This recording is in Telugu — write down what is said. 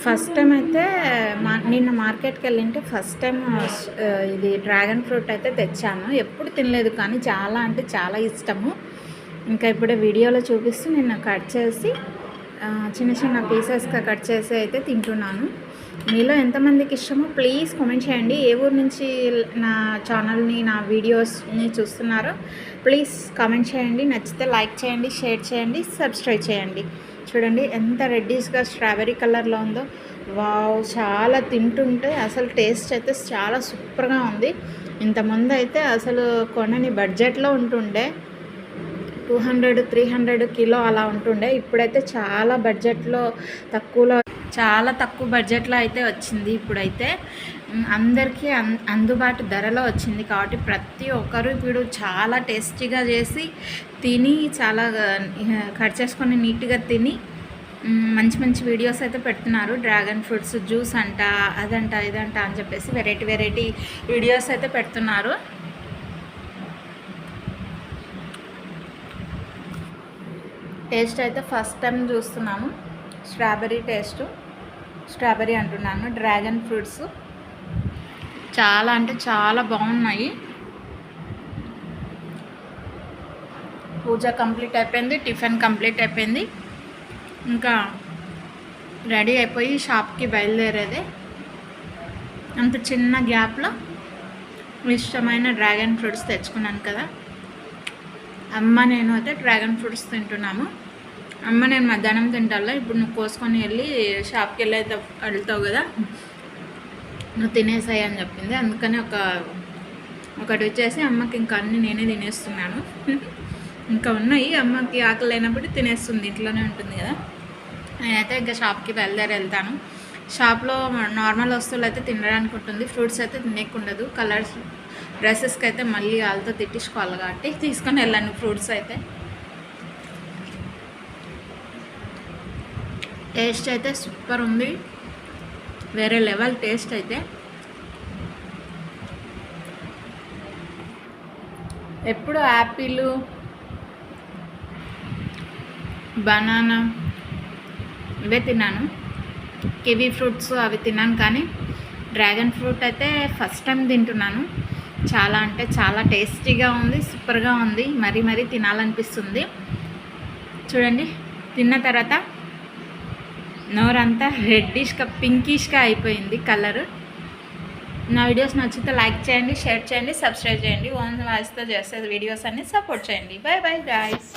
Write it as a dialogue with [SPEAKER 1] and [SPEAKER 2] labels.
[SPEAKER 1] ఫస్ట్ టైం అయితే నిన్న మార్కెట్కి వెళ్ళింటే ఫస్ట్ టైం ఇది డ్రాగన్ ఫ్రూట్ అయితే తెచ్చాను. ఎప్పుడు తినలేదు కానీ చాలా అంటే చాలా ఇష్టము. ఇంకా ఇప్పుడే వీడియోలో చూపిస్తూ నిన్న కట్ చేసి చిన్న చిన్న పీసెస్గా కట్ చేసి అయితే తింటున్నాను. మీలో ఎంతమందికి ఇష్టమో ప్లీజ్ కామెంట్ చేయండి. ఏ ఊరు నుంచి నా ఛానల్ని నా వీడియోస్ని చూస్తున్నారో ప్లీజ్ కామెంట్ చేయండి. నచ్చితే లైక్ చేయండి, షేర్ చేయండి, సబ్స్క్రైబ్ చేయండి. చూడండి ఎంత రెడ్డిష్గా స్ట్రాబెర్రీ కలర్లో ఉందో. వావ్, చాలా తింటుంటే అసలు టేస్ట్ అయితే చాలా సూపర్గా ఉంది. ఇంతకుముందు అయితే అసలు కొనని బడ్జెట్లో ఉంటుండే 200-300 కిలో అలా ఉంటుండే. ఇప్పుడైతే చాలా బడ్జెట్లో చాలా తక్కువ బడ్జెట్లో అయితే వచ్చింది. ఇప్పుడైతే అందరికీ అందుబాటు ధరలో వచ్చింది కాబట్టి ప్రతి ఒక్కరు ఇప్పుడు చాలా టేస్టీగా చేసి తిని చాలా కట్ చేసుకొని నీట్గా తిని మంచి మంచి వీడియోస్ అయితే పెడుతున్నారు. డ్రాగన్ ఫ్రూట్స్ జ్యూస్ అంట, అదంట, ఇదంట అని చెప్పేసి వెరైటీ వీడియోస్ అయితే పెడుతున్నారు. టేస్ట్ అయితే ఫస్ట్ టైం చూస్తున్నాము. స్ట్రాబెర్రీ అంటున్నాను, డ్రాగన్ ఫ్రూట్స్ చాలా అంటే చాలా బాగున్నాయి. పూజ కంప్లీట్ అయిపోయింది, టిఫిన్ కంప్లీట్ అయిపోయింది. ఇంకా రెడీ అయిపోయి షాప్కి బయలుదేరేదే. అంత చిన్న గ్యాప్లో ఇష్టమైన డ్రాగన్ ఫ్రూట్స్ తెచ్చుకున్నాను కదా. అమ్మ నేను అయితే డ్రాగన్ ఫ్రూట్స్ తింటున్నాము. అమ్మ నేను మధ్యాహ్నం తింటాలా, ఇప్పుడు నువ్వు కోసుకొని వెళ్ళి షాప్కి వెళ్తావు కదా, నువ్వు తినేసాయి అని చెప్పింది. అందుకని ఒకటి వచ్చేసి అమ్మకి ఇంకా అన్నీ నేనే తినేస్తున్నాను. ఇంకా ఉన్నాయి, అమ్మకి ఆకలి లేనప్పుడు తినేస్తుంది, ఇంట్లోనే ఉంటుంది కదా. నేనైతే ఇంకా షాప్కి వెళ్తాను. షాప్లో నార్మల్ వస్తువులు అయితే తినడానికి ఉంటుంది, ఫ్రూట్స్ అయితే తినేకుండదు. కలర్స్ డ్రెస్సెస్కి అయితే మళ్ళీ వాళ్ళతో తిట్టించుకోవాలి కాబట్టి తీసుకొని వెళ్ళాను ఫ్రూట్స్ అయితే. టేస్ట్ అయితే సూపర్ ఉంది, వేరే లెవెల్ టేస్ట్ అయితే. ఎప్పుడు యాపిల్, బనానా ఇవే తిన్నాను, కివీ ఫ్రూట్స్ అవి తిన్నాను, కానీ డ్రాగన్ ఫ్రూట్ అయితే ఫస్ట్ టైం తింటున్నాను. చాలా అంటే చాలా టేస్టీగా ఉంది, సూపర్గా ఉంది, మరీ తినాలనిపిస్తుంది. చూడండి, తిన్న తర్వాత నోరంతా రెడ్డిష్గా పింకిష్గా అయిపోయింది కలరు. నా వీడియోస్ నచ్చితే లైక్ చేయండి, షేర్ చేయండి, సబ్స్క్రైబ్ చేయండి. ఓన్ వాయిస్తో చేసే వీడియోస్ అన్ని సపోర్ట్ చేయండి. By by guys.